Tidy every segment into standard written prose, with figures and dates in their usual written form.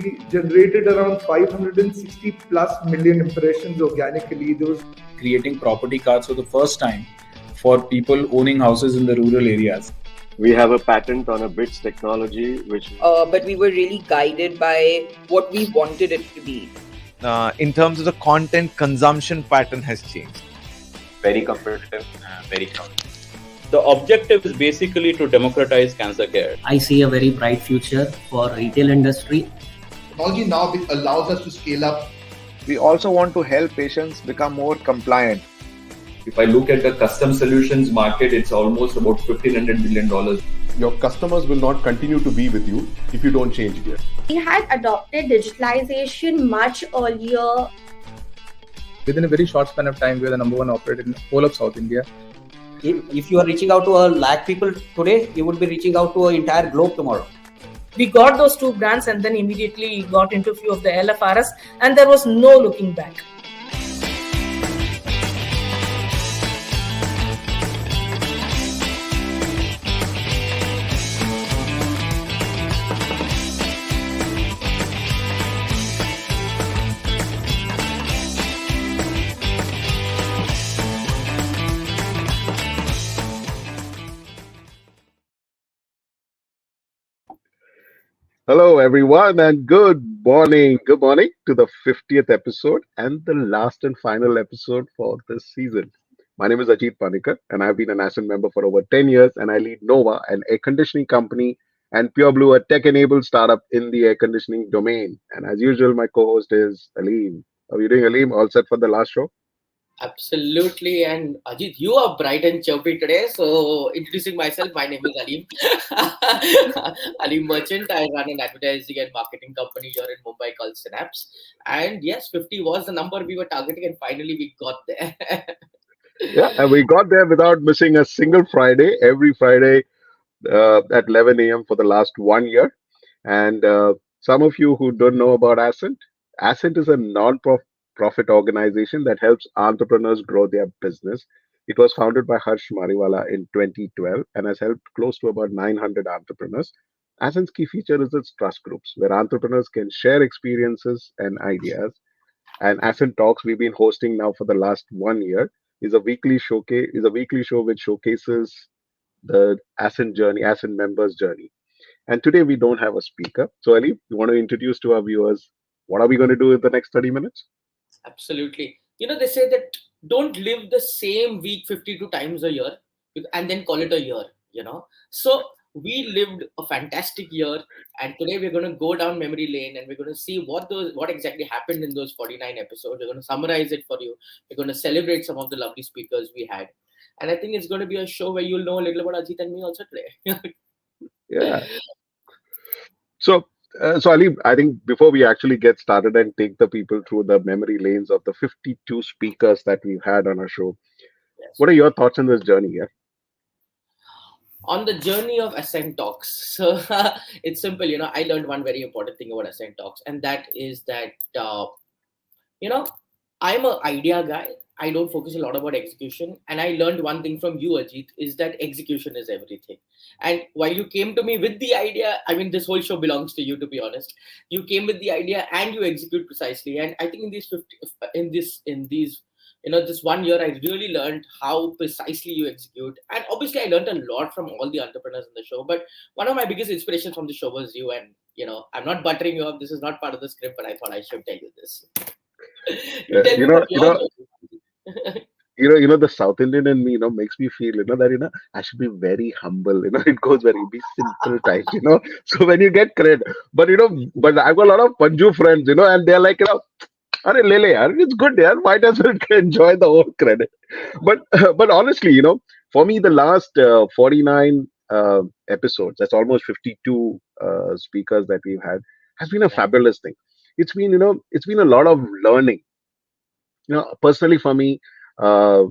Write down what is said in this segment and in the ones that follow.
we generated around 560 plus million impressions organically. Those creating property cards for the first time for people owning houses in the rural areas. We have a patent on a bits technology, but we were really guided by what we wanted it to be. In terms of the content consumption pattern has changed. Very competitive, very crowded. The objective is basically to democratize cancer care. I see a very bright future for retail industry. Technology now allows us to scale up. We also want to help patients become more compliant. If I look at the custom solutions market, it's almost about $1,500 billion. Your customers will not continue to be with you if you don't change gear. We had adopted digitalization much earlier. Within a very short span of time, we are the number one operator in the whole of South India. If you are reaching out to a lakh people today, you would be reaching out to an entire globe tomorrow. We got those two brands and then immediately got into a few of the LFRS and there was no looking back. Hello, everyone, and good morning. Good morning to the 50th episode and the last and final episode for this season. My name is Ajit Panikar, and I've been an Ascent member for over 10 years, and I lead Nova, an air conditioning company, and Pure Blue, a tech-enabled startup in the air conditioning domain. And as usual, my co-host is Aleem. How are you doing, Aleem? All set for the last show? Absolutely, and Ajit, you are bright and chirpy today. So, introducing myself, my name is Aleem. Aleem Merchant. I run an advertising and marketing company here in Mumbai called Synapse. And yes, 50 was the number we were targeting, and finally we got there. Yeah, and we got there without missing a single Friday. Every Friday at 11 a.m. for the last 1 year. And some of you who don't know about Ascent, Ascent is a non-profit organization that helps entrepreneurs grow their business. It was founded by Harsh Mariwala in 2012 and has helped close to about 900 entrepreneurs. Ascent's key feature is its trust groups, where entrepreneurs can share experiences and ideas. And Ascent Talks, we've been hosting now for the last 1 year, is a weekly show which showcases the Ascent journey, Ascent members' journey. And today we don't have a speaker. So, Ali, you want to introduce to our viewers what are we going to do in the next 30 minutes? Absolutely. You know, they say that don't live the same week 52 times a year and then call it a year, So we lived a fantastic year, and today we're going to go down memory lane and we're going to see what exactly happened in those 49 episodes. We're going to summarize it for you. We're going to celebrate some of the lovely speakers we had. And I think it's going to be a show where you'll know a little about Ajit and me also today. Yeah. So Ali, I think before we actually get started and take the people through the memory lanes of the 52 speakers that we've had on our show, yes, what are your thoughts on this journey here? On the journey of Ascent Talks. So it's simple, I learned one very important thing about Ascent Talks, and that is that, I'm an idea guy. I don't focus a lot about execution. And I learned one thing from you, Ajit, is that execution is everything. And while you came to me with the idea, I mean, this whole show belongs to you, to be honest. You came with the idea and you execute precisely. And I think this 1 year, I really learned how precisely you execute. And obviously, I learned a lot from all the entrepreneurs in the show. But one of my biggest inspirations from the show was you. And, I'm not buttering you up. This is not part of the script, but I thought I should tell you this. The South Indian in me, makes me feel, that, I should be very humble, it goes be simple type, so when you get credit, but I've got a lot of Panju friends, and they're like, Arey, lele, yaar, it's good, yaar. Why doesn't enjoy the whole credit? But honestly, for me, the last 49 episodes, that's almost 52 speakers that we've had, has been a fabulous thing. It's been a lot of learning. Personally for me, I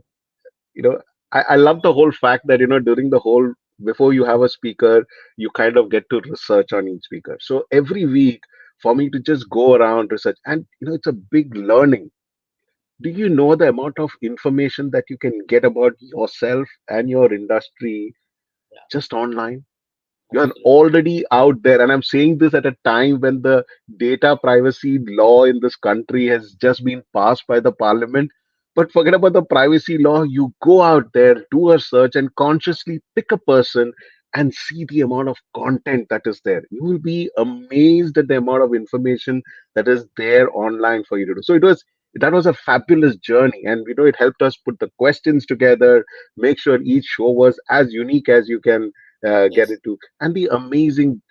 love the whole fact that, during the whole, before you have a speaker, you kind of get to research on each speaker. So every week for me to just go around research, and, it's a big learning. Do you know the amount of information that you can get about yourself and your industry just online? You're already out there. And I'm saying this at a time when the data privacy law in this country has just been passed by the parliament. But forget about the privacy law. You go out there, do a search, and consciously pick a person and see the amount of content that is there. You will be amazed at the amount of information that is there online for you to do. So that was a fabulous journey, and it helped us put the questions together, make sure each show was as unique as you can get Yes. into, and the amazing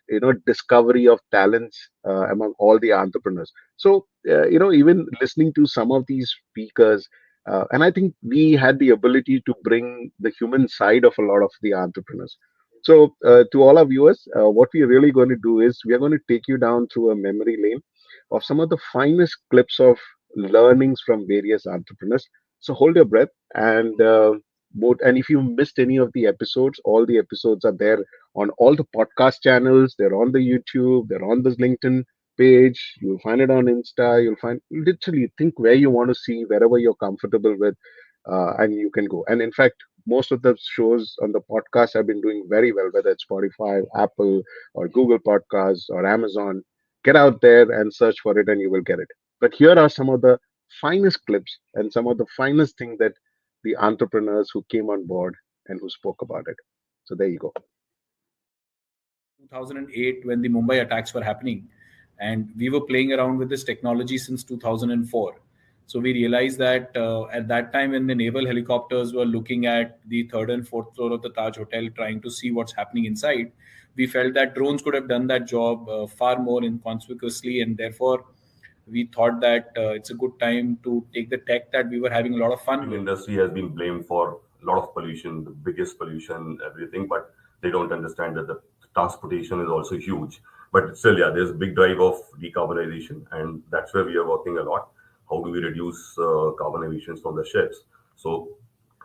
discovery of talents among all the entrepreneurs. So even listening to some of these speakers, and I think we had the ability to bring the human side of a lot of the entrepreneurs. So to all our viewers, what we're really going to do is we are going to take you down through a memory lane of some of the finest clips of learnings from various entrepreneurs. So hold your breath and and if you missed any of the episodes, all the episodes are there on all the podcast channels. They're on the YouTube. They're on this LinkedIn page. You'll find it on Insta. You'll find literally think where you want to see, wherever you're comfortable with, and you can go. And in fact, most of the shows on the podcast have been doing very well, whether it's Spotify, Apple, or Google Podcasts, or Amazon. Get out there and search for it, and you will get it. But here are some of the finest clips and some of the finest things that the entrepreneurs who came on board and who spoke about it. So there you go. 2008 when the Mumbai attacks were happening, and we were playing around with this technology since 2004. So we realized that at that time when the naval helicopters were looking at the third and fourth floor of the Taj Hotel trying to see what's happening inside, we felt that drones could have done that job far more inconspicuously, and therefore we thought that it's a good time to take the tech that we were having a lot of fun The with. industry has been blamed for a lot of pollution, the biggest pollution, everything, but they don't understand that the transportation is also huge. But still, yeah, there's a big drive of decarbonization, and that's where we are working a lot. How do we reduce carbon emissions from the ships? So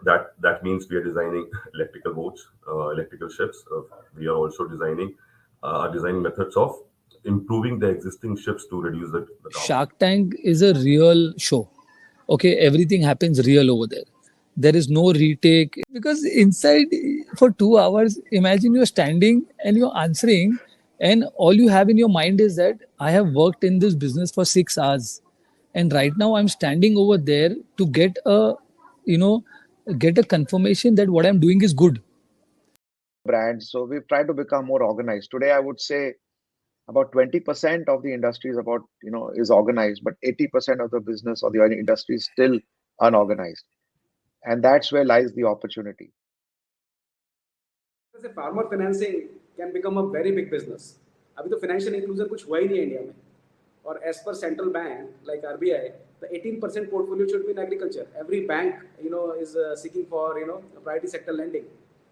that means we are designing electrical boats, electrical ships. We are also designing methods of improving the existing ships to reduce the carbon. Shark Tank is a real show. Okay, everything happens real over there. There is no retake because inside for 2 hours, imagine you're standing and you're answering, and all you have in your mind is that I have worked in this business for 6 hours, and right now I'm standing over there to get a confirmation that what I'm doing is good. Brands. So we've tried to become more organized. Today, I would say about 20% of the industry is organized, but 80% of the business or the industry is still unorganized. And that's where lies the opportunity. जैसे farmer financing can become a very big business. अभी तो financial inclusion कुछ हुआ ही नहीं है India में, और as per central bank like RBI the 18% portfolio should be in agriculture. Every bank is seeking for priority sector lending.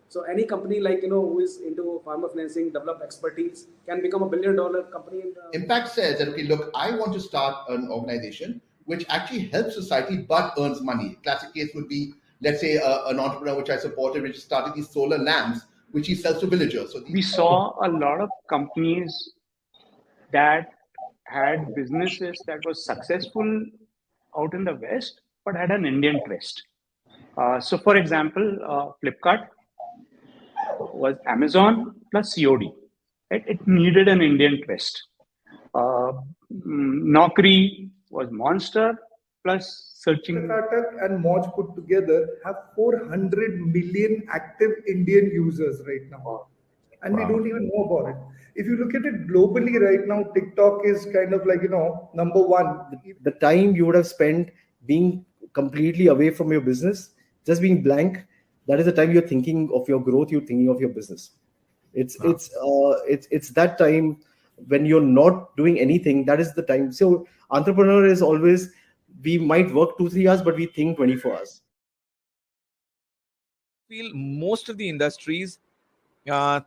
So any company like who is into farmer financing, develop expertise, can become a $1 billion company. Impact says that, okay, look, I want to start an organization which actually helps society but earns money. Classic case would be, let's say, an entrepreneur which I supported, which started these solar lamps, which he sells to villagers. So we saw a lot of companies that had businesses that was successful out in the West, but had an Indian twist. So, for example, Flipkart was Amazon plus COD. Right? It needed an Indian twist. Naukri was Monster plus searching. Tata and Moj put together have 400 million active Indian users right now. And we don't even know about it. If you look at it globally right now, TikTok is kind of like, number one. The time you would have spent being completely away from your business, just being blank, that is the time you're thinking of your growth, you're thinking of your business. It's that time when you're not doing anything, that is the time. So entrepreneur is always, we might work 2-3 hours, but we think 24 hours. I feel most of the industries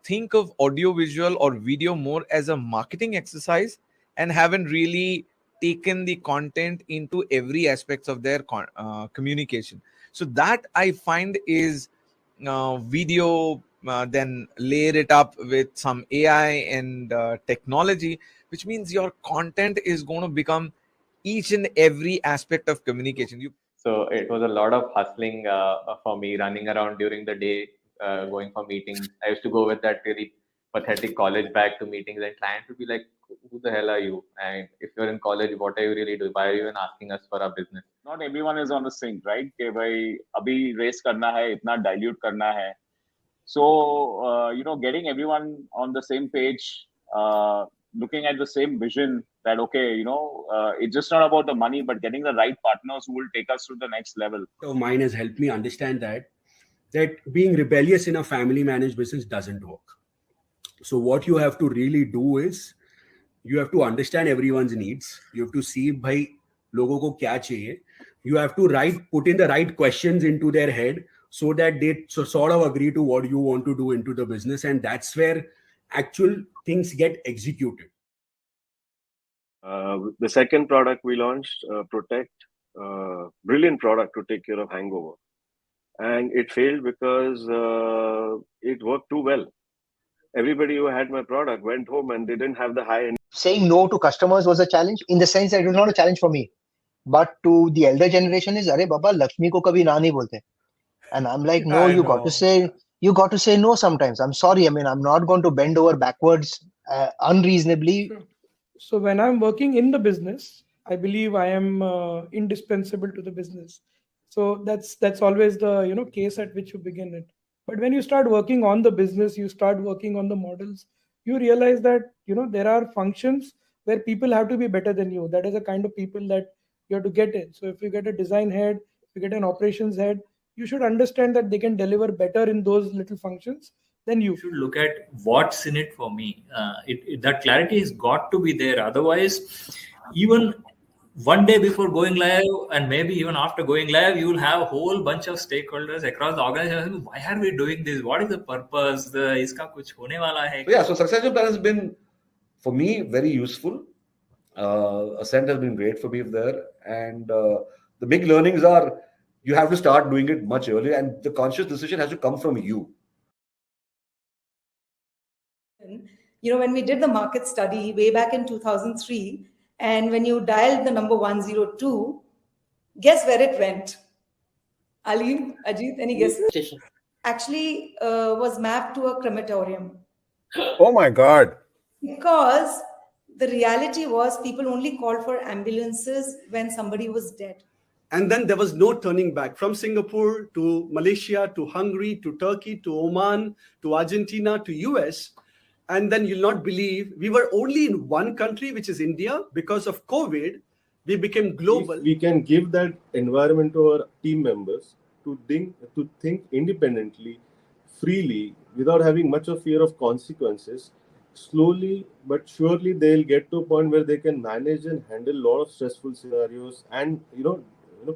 think of audiovisual or video more as a marketing exercise and haven't really taken the content into every aspects of their communication. So that I find is video, then layer it up with some AI and technology, which means your content is going to become each and every aspect of communication. So it was a lot of hustling for me, running around during the day, going for meetings. I used to go with that really pathetic college bag to meetings, and clients would be like, who the hell are you? And if you're in college, what are you really doing? Why are you even asking us for our business? Not everyone is on the sync, right? कि भाई अभी race करना है, इतना dilute करना है. So, getting everyone on the same page, looking at the same vision that, okay, it's just not about the money, but getting the right partners who will take us to the next level. So mine has helped me understand that being rebellious in a family managed business doesn't work. So what you have to really do is you have to understand everyone's needs. You have to see bhai logo ko kya chahiye. You have to put in the right questions into their head so that they sort of agree to what you want to do into the business. And that's where actual things get executed. The second product we launched, Protect, brilliant product to take care of hangover. And it failed because it worked too well. Everybody who had my product went home and they didn't have the high end. Saying no to customers was a challenge in the sense that it was not a challenge for me. But to the elder generation is, Arey Baba, Lakshmi ko kabhi na nahi bolte. And I'm like, no, you got to say no sometimes. I'm sorry. I mean, I'm not going to bend over backwards unreasonably. So when I'm working in the business, I believe I am indispensable to the business. So that's always the case at which you begin it. But when you start working on the business, you start working on the models, you realize that there are functions where people have to be better than you. That is the kind of people that you have to get in. So if you get a design head, if you get an operations head, you should understand that they can deliver better in those little functions than you. Should look at what's in it for me. That clarity has got to be there. Otherwise, even one day before going live and maybe even after going live, you will have a whole bunch of stakeholders across the organization. Why are we doing this? What is the purpose? Iska kuch hone wala hai? So succession plan has been, for me, very useful. Ascent has been great for me there. And the big learnings are, you have to start doing it much earlier, and the conscious decision has to come from you. When we did the market study way back in 2003, and when you dialed the number 102, guess where it went? Ali, Ajit, any guesses? Actually, was mapped to a crematorium. Oh my God. Because the reality was people only called for ambulances when somebody was dead. And then there was no turning back. From Singapore to Malaysia to Hungary to Turkey to Oman to Argentina to US. And then you'll not believe we were only in one country, which is India. Because of COVID, we became global. If we can give that environment to our team members to think independently, freely, without having much of fear of consequences, slowly but surely they'll get to a point where they can manage and handle a lot of stressful scenarios and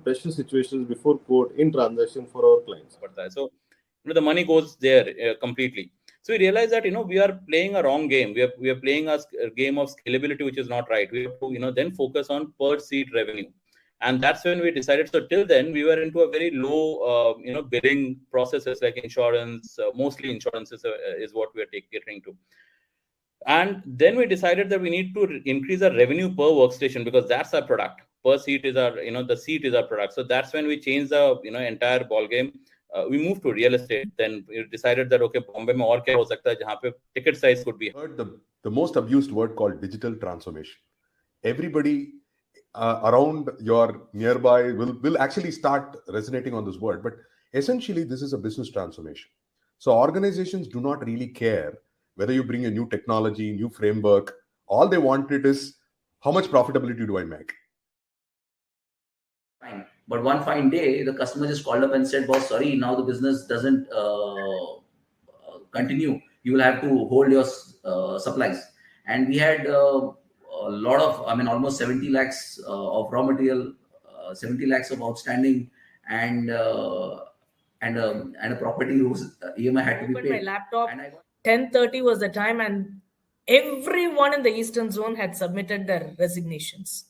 pressure situations before court in transaction for our clients. So the money goes there completely. So we realize that we are playing a wrong game. We are playing a game of scalability, which is not right. We have to then focus on per seat revenue, and that's when we decided. So till then we were into a very low billing processes like insurance. Mostly insurances is what we are catering to. And then we decided that we need to increase our revenue per workstation because that's our product. Per seat is our the seat is our product. So that's when we changed the entire ball game. We moved to real estate. Then we decided that okay, Bombay mein aur kya ho sakta hai jahan pe ticket size could be. Heard the most abused word called digital transformation. Everybody around your nearby will actually start resonating on this word, but essentially this is a business transformation. So organizations do not really care whether you bring a new technology, new framework. All they wanted is how much profitability do I make? Fine. But one fine day, the customer just called up and said, boss, sorry, now the business doesn't continue. You will have to hold your supplies. And we had a lot of, almost 70 lakhs of raw material, 70 lakhs of outstanding, and a property whose EMI had to be paid. My laptop, 10:30 was the time, and everyone in the Eastern Zone had submitted their resignations.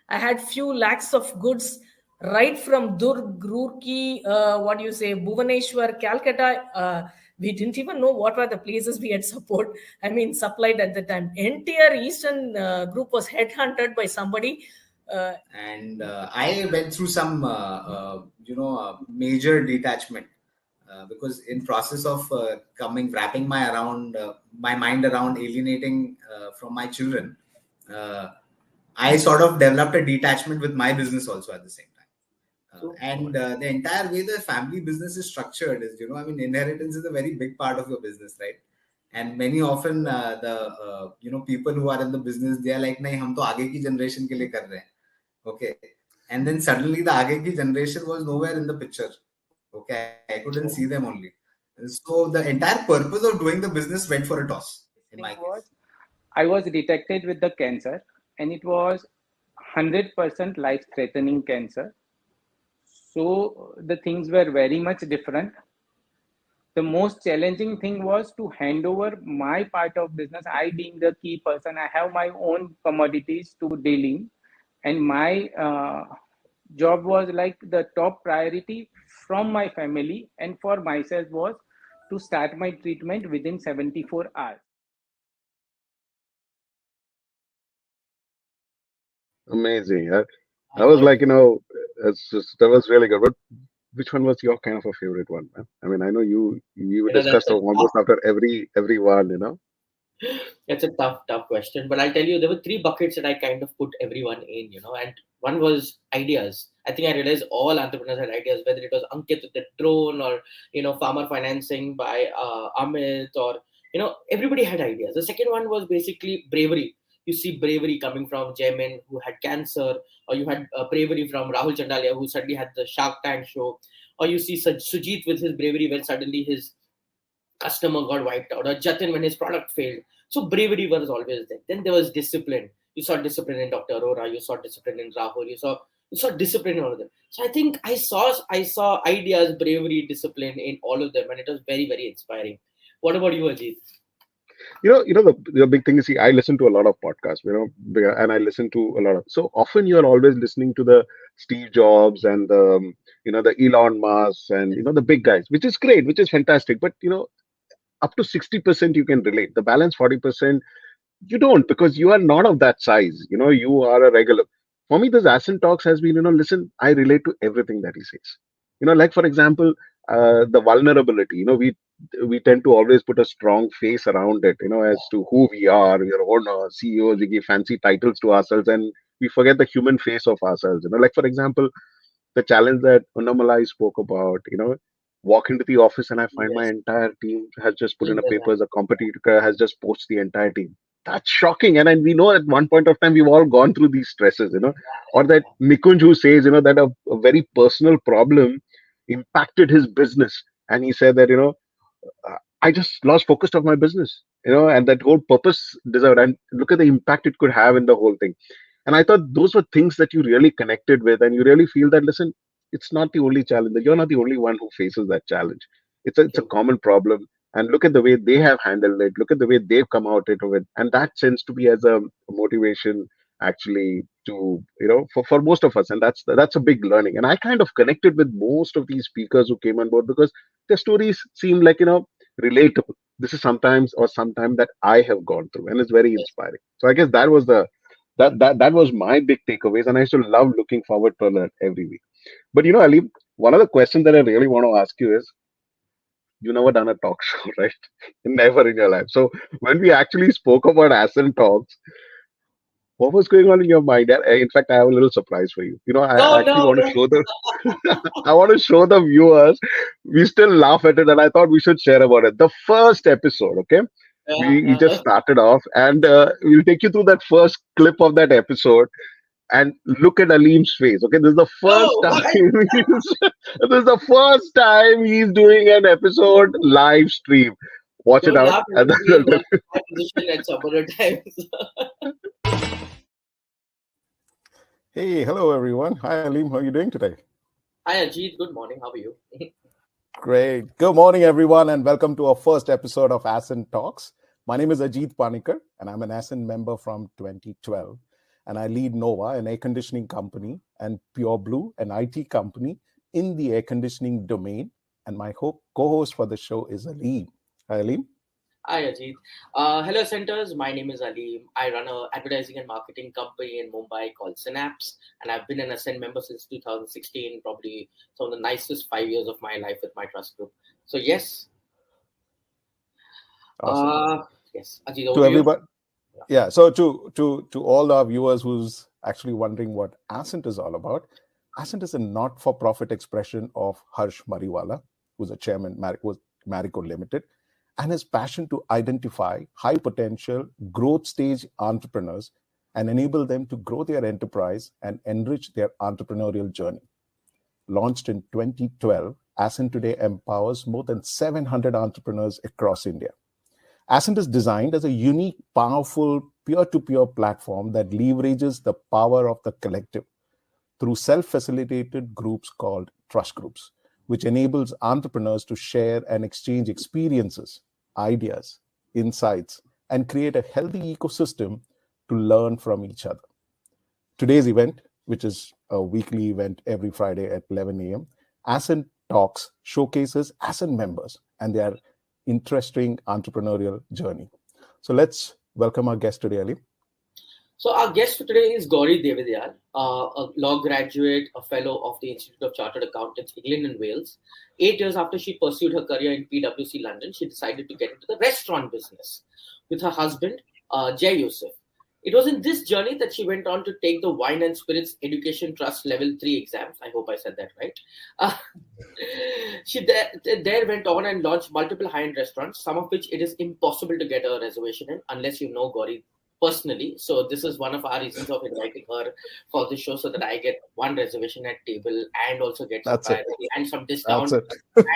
I had few lakhs of goods right from Durg, Roorkee, Bhubaneswar, Calcutta. We didn't even know what were the places we had supplied at the time. Entire Eastern group was headhunted by somebody. And I went through some, major detachment. because in process of wrapping my mind around alienating from my children, I sort of developed a detachment with my business also at the same time. And the entire way the family business is structured is, inheritance is a very big part of your business, right? And many often the people who are in the business, they are like, nahi, hum to aage ki generation ke liye kar rahe hain. Okay. And then suddenly the aage ki generation was nowhere in the picture. Okay. I couldn't see them only. And so the entire purpose of doing the business went for a toss in my case. I was detected with the cancer, and it was 100% life-threatening cancer. So the things were very much different. The most challenging thing was to hand over my part of business. I being the key person, I have my own commodities to deal in, and my job was like the top priority from my family and for myself was to start my treatment within 74 hours. Amazing. I was like, that was really good. But which one was your kind of a favorite one, man? I mean, I know you discussed almost after every one. That's a tough question. But I'll tell you, there were 3 buckets that I kind of put everyone in, and one was ideas. I think I realized all entrepreneurs had ideas, whether it was Ankit with the drone or, farmer financing by Amit or, everybody had ideas. The second one was basically bravery. You see bravery coming from Jamin, who had cancer, or you had bravery from Rahul Chandalia, who suddenly had the Shark Tank show, or you see Sujit with his bravery when suddenly his customer got wiped out, or Jatin when his product failed. So bravery was always there. Then there was discipline. You saw discipline in Dr. Arora, you saw discipline in Rahul, you saw discipline in all of them. So I think I saw ideas, bravery, discipline in all of them, and it was very, very inspiring. What about you, Ajit? The big thing is, see, I listen to a lot of podcasts, and I listen to a lot of. So often you're always listening to the Steve Jobs and the Elon Musk and the big guys, which is great, which is fantastic. But up to 60% you can relate. The balance 40% you don't, because you are not of that size. You are a regular. For me, this Ascent Talks has been, listen, I relate to everything that he says. Like for example, the vulnerability. We tend to always put a strong face around it, as to who we are. Your own CEOs, we give fancy titles to ourselves, and we forget the human face of ourselves. Like for example, the challenge that Unamalai spoke about. Walk into the office and I find my entire team has just put in a papers. A competitor has just poached the entire team. That's shocking. And we know at one point of time we've all gone through these stresses, or that Nikunj who says, that a very personal problem impacted his business. And he said that, I just lost focus of my business, and that whole purpose deserved. And look at the impact it could have in the whole thing. And I thought those were things that you really connected with, and you really feel that, listen, it's not the only challenge, that you're not the only one who faces that challenge. It's a common problem. And look at the way they have handled it. Look at the way they've come out of it. And that tends to be as a motivation actually to, for most of us. And that's a big learning. And I kind of connected with most of these speakers who came on board because their stories seem like, relatable. This is sometime that I have gone through, and it's very inspiring. So I guess that was that was my big takeaways, and I still love looking forward to that every week. But Ali, one of the questions that I really want to ask you is, you never done a talk show, right? Never in your life. So when we actually spoke about Ascent Talks, what was going on in your mind? In fact, I have a little surprise for you. I actually want to show I want to show the viewers. We still laugh at it, and I thought we should share about it. The first episode, okay? We just started off, and we'll take you through that first clip of that episode. And look at Aleem's face. Okay, this is the first time. This is the first time he's doing an episode live stream. Watch it out. Position at some other times. Hey, hello everyone. Hi Aleem, how are you doing today? Hi Ajit, good morning. How are you? Great. Good morning everyone, and welcome to our first episode of Ascent Talks. My name is Ajit Panikkar, and I'm an Ascent member from 2012. And I lead Nova, an air conditioning company, and Pure Blue, an IT company in the air conditioning domain. And my co-host for the show is Aleem. Hi, Aleem. Hi, Ajit. Hello, Centers. My name is Aleem. I run an advertising and marketing company in Mumbai called Synapse, and I've been an Ascent member since 2016, probably some of the nicest 5 years of my life with my trust group. So yes. Awesome. Yes, Ajit, over To to you. everybody, yeah. So to all our viewers who's actually wondering what Ascent is all about, Ascent is a not-for-profit expression of Harsh Mariwala, who's a chairman Marico Ltd, and his passion to identify high potential growth stage entrepreneurs and enable them to grow their enterprise and enrich their entrepreneurial journey. Launched in 2012, Ascent today empowers more than 700 entrepreneurs across India. Ascent is designed as a unique, powerful, peer-to-peer platform that leverages the power of the collective through self-facilitated groups called trust groups, which enables entrepreneurs to share and exchange experiences, ideas, insights, and create a healthy ecosystem to learn from each other. Today's event, which is a weekly event every Friday at 11 a.m., Ascent Talks showcases Ascent members and their interesting entrepreneurial journey. So let's welcome our guest today, Ali. So our guest for today is Gauri Devidayal, a law graduate, a fellow of the Institute of Chartered Accountants, England and Wales. 8 years after she pursued her career in PwC London, she decided to get into the restaurant business with her husband, Jay Yusuf. It was in this journey that she went on to take the Wine and Spirits Education Trust Level 3 exams. I hope I said that right. She there went on and launched multiple high-end restaurants, some of which it is impossible to get a reservation in unless you know Gauri personally. So this is one of our reasons of inviting her for this show, so that I get one reservation at table and also get some priority and some discount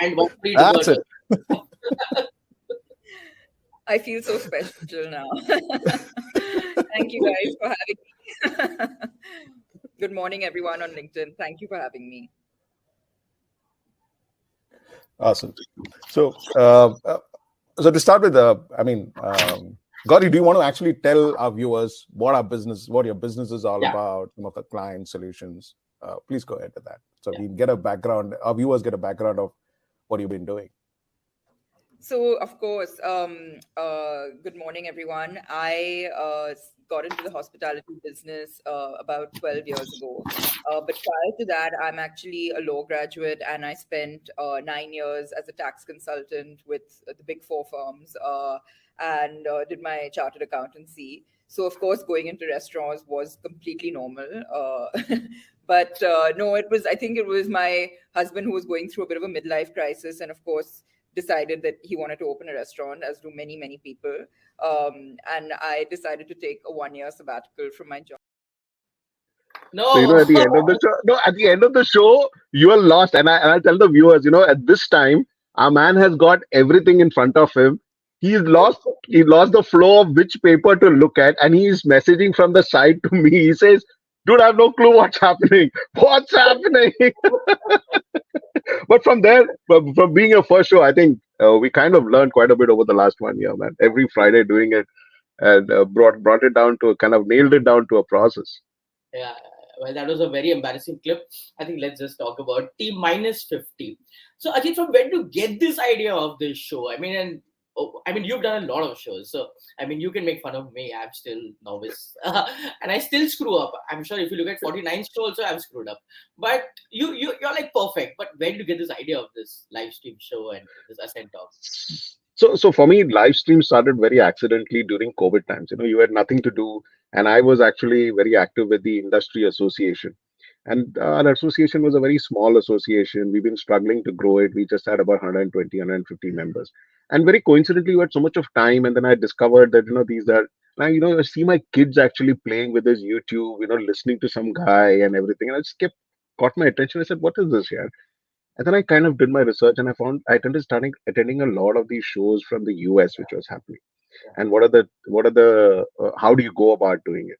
and one free dessert. I feel so special now. Thank you guys for having me. Good morning, everyone on LinkedIn. Thank you for having me. Awesome. So, so to start with, Gauri, do you want to actually tell our viewers what your business is all about, some of the client solutions? Please go ahead with that. So we get a background, our viewers get a background of what you've been doing. So, of course, good morning, everyone. I got into the hospitality business about 12 years ago. But prior to that, I'm actually a law graduate, and I spent 9 years as a tax consultant with the big 4 firms and did my chartered accountancy. So, of course, going into restaurants was completely normal. But no, I think it was my husband who was going through a bit of a midlife crisis, and of course, decided that he wanted to open a restaurant, as do many, many people. And I decided to take a 1-year sabbatical from my job. No. So, at the end of the show, you are lost. And I tell the viewers, at this time, our man has got everything in front of him. He lost the flow of which paper to look at, and he is messaging from the side to me. He says, dude, I have no clue what's happening. What's happening? But from there, from being a first show, I think we kind of learned quite a bit over the last 1 year, man. Every Friday doing it, and brought it down to nailed it down to a process. Yeah, well, that was a very embarrassing clip. I think let's just talk about T-50. So, Ajit, from when to get this idea of this show? I mean, you've done a lot of shows, so you can make fun of me. I'm still novice, and I still screw up. I'm sure if you look at 49 show also, I've screwed up. But you're like perfect. But when did you get this idea of this live stream show and this Ascent Talks? So for me, live stream started very accidentally during COVID times. You had nothing to do, and I was actually very active with the industry association. And our association was a very small association. We've been struggling to grow it. We just had about 120, 150 members. And very coincidentally, we had so much of time. And then I discovered that, these are, now, I see my kids actually playing with this YouTube, listening to some guy and everything. And I just caught my attention. I said, what is this here? And then I kind of did my research, and I started attending a lot of these shows from the US, which was happening. And how do you go about doing it?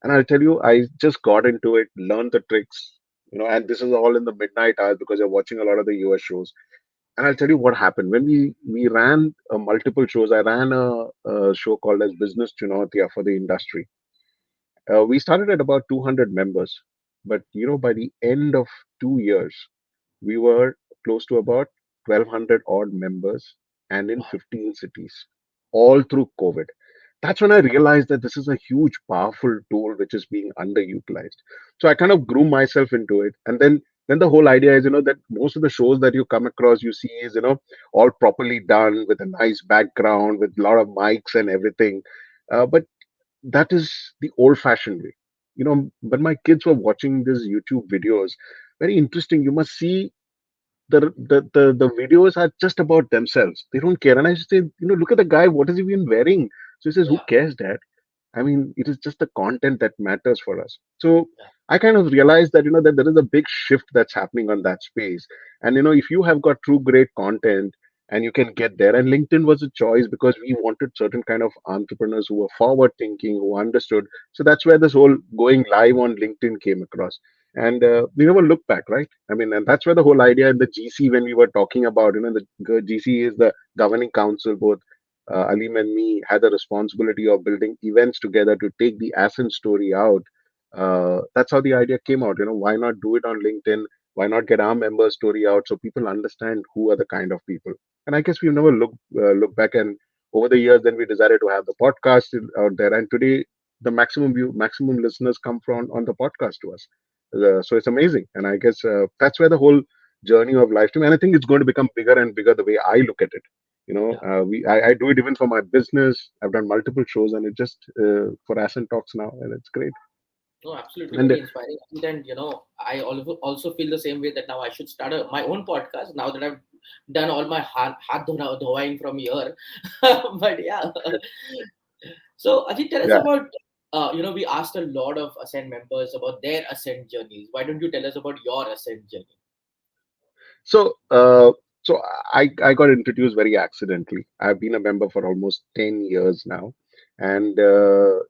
And I'll tell you, I just got into it, learned the tricks, and this is all in the midnight hours because you're watching a lot of the US shows. And I'll tell you what happened. When we ran multiple shows, I ran a show called as Business Chunautia for the industry. We started at about 200 members. But, by the end of 2 years, we were close to about 1,200 odd members and in 15 cities, all through COVID. That's when I realized that this is a huge, powerful tool which is being underutilized. So I kind of grew myself into it. And then then the whole idea is, that most of the shows that you come across, you see is, all properly done with a nice background, with a lot of mics and everything. But that is the old fashioned way. When my kids were watching these YouTube videos, very interesting. You must see the videos are just about themselves. They don't care. And I just say, look at the guy, what has he been wearing? So he says, who cares, Dad? I mean, it is just the content that matters for us. So I kind of realized that, that there is a big shift that's happening on that space. And, if you have got true great content and you can get there, and LinkedIn was a choice because we wanted certain kind of entrepreneurs who were forward thinking, who understood. So that's where this whole going live on LinkedIn came across. And we never looked back, right? I mean, and that's where the whole idea in the GC, when we were talking about, the GC is the governing council, both Alim and me had the responsibility of building events together to take the Ascent story out. That's how the idea came out. Why not do it on LinkedIn? Why not get our member story out so people understand who are the kind of people? And I guess we've never looked back. And over the years, then we decided to have the podcast out there. And today, the maximum listeners come from on the podcast to us. So it's amazing. And I guess that's where the whole journey of life to me. And I think it's going to become bigger and bigger the way I look at it. I do it even for my business. I've done multiple shows, and it just for Ascent Talks now, and it's great. No, absolutely, And very inspiring. And I also feel the same way that now I should start my own podcast now that I've done all my hath dhowaing from here. But yeah. So Ajit, tell us yeah. about, we asked a lot of Ascent members about their Ascent journeys. Why don't you tell us about your Ascent journey? So, so I got introduced very accidentally. I've been a member for almost 10 years now, and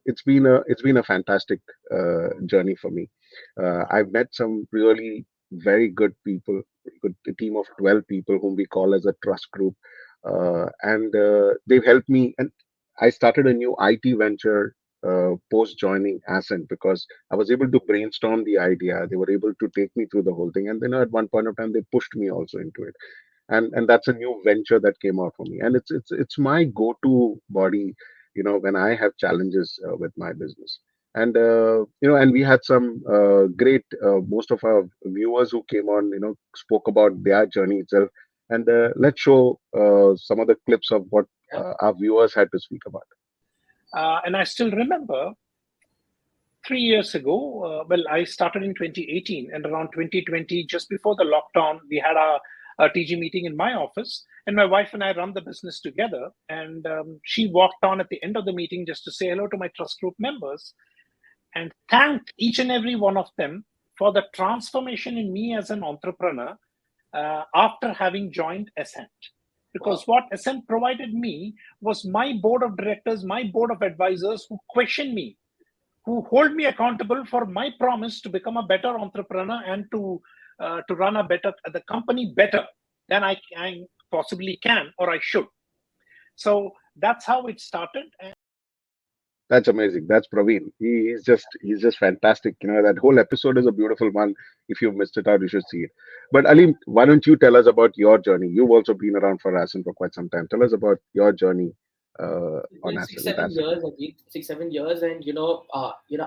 it's been a fantastic journey for me. I've met some really very good people, a team of 12 people whom we call as a trust group, and they've helped me. And I started a new IT venture post joining Ascent because I was able to brainstorm the idea. They were able to take me through the whole thing, and then at one point of time they pushed me also into it. And that's a new venture that came out for me, and it's my go-to body, when I have challenges with my business. And and we had some great most of our viewers who came on, spoke about their journey itself. And let's show some of the clips of what our viewers had to speak about. And I still remember 3 years ago, I started in 2018, and around 2020, just before the lockdown, we had a TG meeting in my office, and my wife and I run the business together. And she walked on at the end of the meeting just to say hello to my trust group members and thanked each and every one of them for the transformation in me as an entrepreneur after having joined Ascent. Because what Ascent provided me was my board of directors, my board of advisors who question me, who hold me accountable for my promise to become a better entrepreneur and to run the company better than I possibly can or I should. So that's how it started. That's amazing. That's Praveen. He's just fantastic. That whole episode is a beautiful one. If you've missed it out, you should see it. But Alim, why don't you tell us about your journey? You've also been around for Ascent for quite some time. Tell us about your journey on Ascent. 6-7 years, Ajit, 6-7 years, and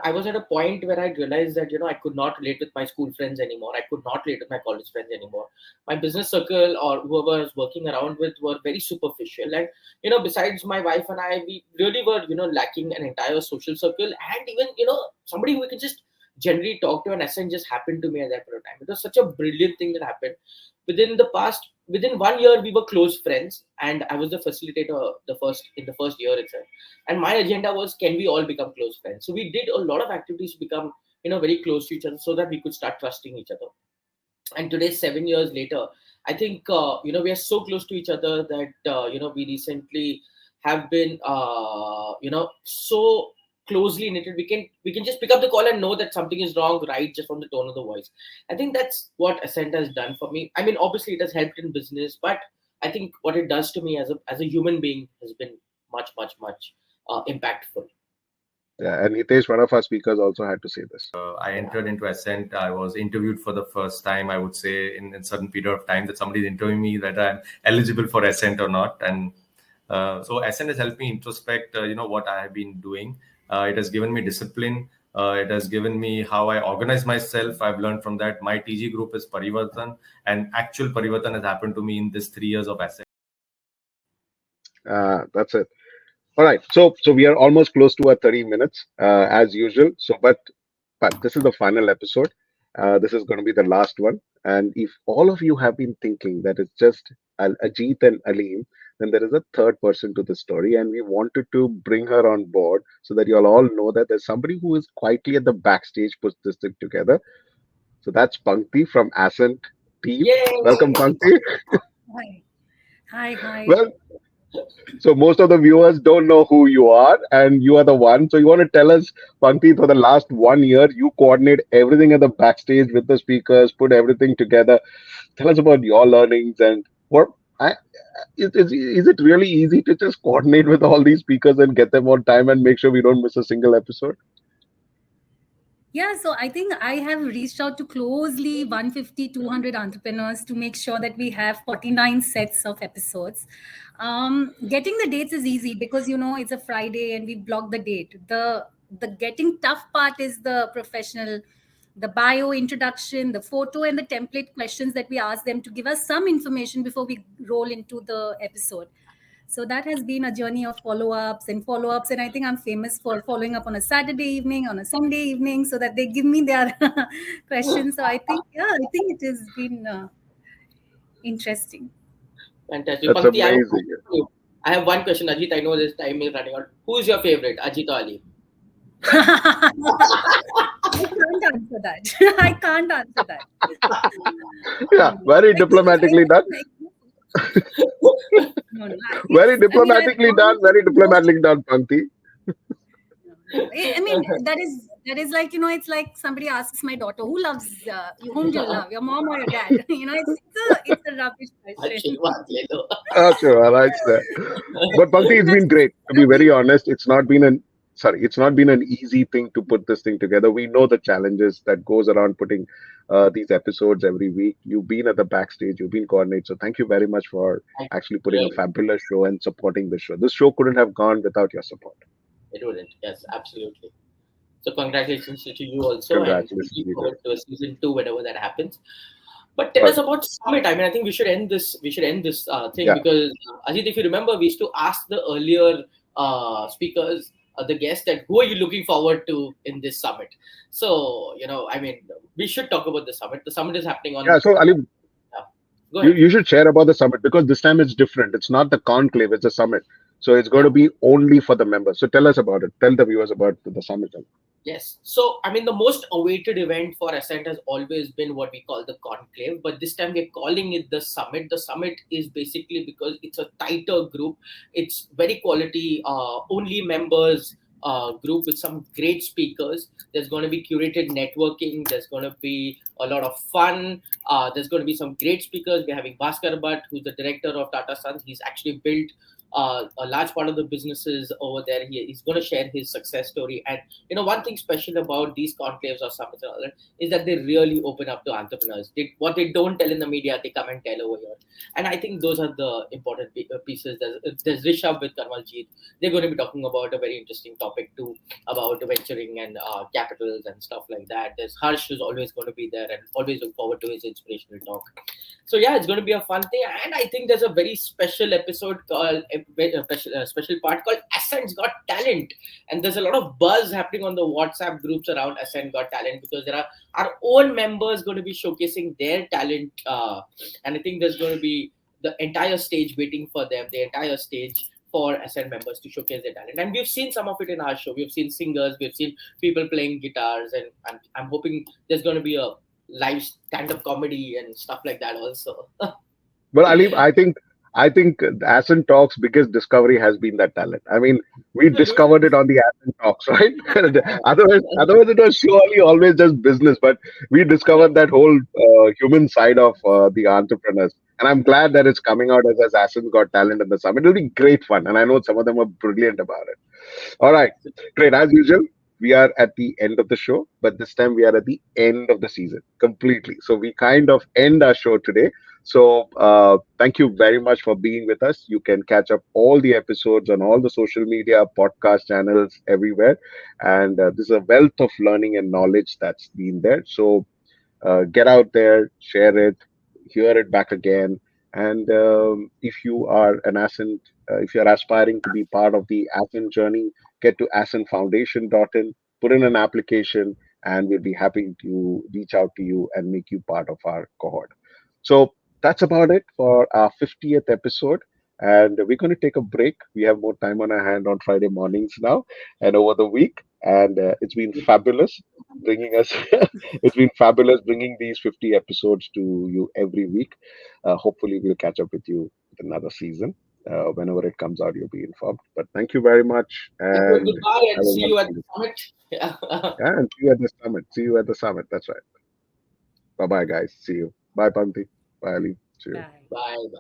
I was at a point where I realized that I could not relate with my school friends anymore. I could not relate with my college friends anymore. My business circle or whoever I was working around with were very superficial, and besides my wife and I, we really were lacking an entire social circle, and even somebody who we can just generally talk to. And Ascent just happened to me at that point of time. It was such a brilliant thing that happened. Within 1 year, we were close friends, and I was the facilitator in the first year itself. And my agenda was, can we all become close friends? So we did a lot of activities to become, very close to each other, so that we could start trusting each other. And today, 7 years later, I think we are so close to each other that we recently have been so closely knitted. We can just pick up the call and know that something is wrong, right, just from the tone of the voice. I think that's what Ascent has done for me. I mean, obviously it has helped in business, but I think what it does to me as a human being has been much impactful. Yeah, and Hitesh, one of our speakers, also had to say this. I entered into Ascent. I was interviewed for the first time, I would say, in a certain period of time, that somebody is interviewing me that I'm eligible for Ascent or not. And so Ascent has helped me introspect, what I have been doing. It has given me discipline. It has given me how I organize myself. I've learned from that. My TG group is Parivartan, and actual Parivartan has happened to me in this 3 years of Ascent. That's it. All right. So we are almost close to our 30 minutes, as usual. So, but this is the final episode. This is going to be the last one. And if all of you have been thinking that it's just Ajit and Aleem, then there is a third person to the story, and we wanted to bring her on board so that you'll all know that there's somebody who is quietly at the backstage puts this thing together. So that's Pankti from Ascent team. Yay! Welcome, Pankti. Hi. Well, so most of the viewers don't know who you are, and you are the one. So you want to tell us, Pankti, for the last 1 year, you coordinate everything at the backstage with the speakers, put everything together. Tell us about your learnings and what. Is it really easy to just coordinate with all these speakers and get them on time and make sure we don't miss a single episode? Yeah, so I think I have reached out to closely 150, 200 entrepreneurs to make sure that we have 49 sets of episodes. Getting the dates is easy because, it's a Friday and we block the date. The getting tough part is the professional, the bio introduction, the photo and the template questions that we ask them to give us some information before we roll into the episode. So that has been a journey of follow-ups. And I think I'm famous for following up on a Saturday evening, on a Sunday evening, so that they give me their questions. So I think it has been interesting. Fantastic. That's Pankti, amazing. I have one question, Ajit. I know this time is running out. Who is your favorite, Ajit or Ali? I can't answer that. Yeah, very diplomatically done. Very diplomatically done, Pankti. I mean, that is like, it's like somebody asks my daughter, who loves you, whom do you love, your mom or your dad? It's a rubbish question. Sure, I like that. But Pankti, it's been great. To be very honest, it's not been an easy thing to put this thing together. We know the challenges that goes around putting these episodes every week. You've been at the backstage, you've been coordinated. So thank you very much for actually putting a fabulous show and supporting the show. This show couldn't have gone without your support. It wouldn't. Yes, absolutely. So congratulations to you also. Congratulations. And look forward to a season 2 whenever that happens. But tell us about Summit. I mean, I think we should end this thing because Ajit, if you remember, we used to ask the earlier speakers, the guests, that who are you looking forward to in this summit? So, we should talk about the summit. The summit is happening on. Yeah, so Ali, Go ahead. you should share about the summit because this time it's different. It's not the conclave, it's a summit. So it's going to be only for the members. So tell us about it. Tell the viewers about the summit. Yes. So, the most awaited event for Ascent has always been what we call the conclave, but this time we're calling it the summit. The summit is basically because it's a tighter group. It's very quality, only members group with some great speakers. There's going to be curated networking. There's going to be a lot of fun. There's going to be some great speakers. We're having Bhaskar Bhatt, who's the director of Tata Sons. He's actually built a large part of the businesses over there. He's going to share his success story. And one thing special about these conclaves or summits and all that is that they really open up to entrepreneurs. What they don't tell in the media, they come and tell over here. And I think those are the important pieces. There's Rishabh with Kanwaljit. They're going to be talking about a very interesting topic too, about venturing and capitals and stuff like that. There's Harsh, who's always going to be there, and always look forward to his inspirational talk. So yeah, it's going to be a fun thing. And I think there's a very special episode called a special part called Ascent's Got Talent, and there's a lot of buzz happening on the WhatsApp groups around Ascent Got Talent because there are our own members going to be showcasing their talent, and I think there's going to be the entire stage waiting for them, the entire stage for Ascent members to showcase their talent. And we've seen some of it in our show. We've seen singers, we've seen people playing guitars, and I'm hoping there's going to be a live stand-up comedy and stuff like that also. Well, Ali, I think Ascent Talks' biggest discovery has been that talent. I mean, we discovered it on the Ascent Talks, right? otherwise it was surely always just business. But we discovered that whole human side of the entrepreneurs. And I'm glad that it's coming out as Ascent Got Talent in the summit. It'll be great fun. And I know some of them are brilliant about it. All right. Great. As usual, we are at the end of the show, but this time we are at the end of the season completely. So we kind of end our show today. So thank you very much for being with us. You can catch up all the episodes on all the social media, podcast channels, everywhere. And this is a wealth of learning and knowledge that's been there. So get out there, share it, hear it back again. And if you are an Ascent, if you're aspiring to be part of the Ascent journey, get to ascentfoundation.in, put in an application, and we'll be happy to reach out to you and make you part of our cohort. So that's about it for our 50th episode. And we're going to take a break. We have more time on our hand on Friday mornings now and over the week. And it's been fabulous bringing us, it's been fabulous bringing these 50 episodes to you every week. Hopefully, we'll catch up with you with another season. Whenever it comes out, you'll be informed. But thank you very much. And Goodbye have and a see you at wonderful the summit. Yeah. Yeah, and see you at the summit. See you at the summit. That's right. Bye bye, guys. See you. Bye, Panti. Bye, Ali. See you. Bye. Bye.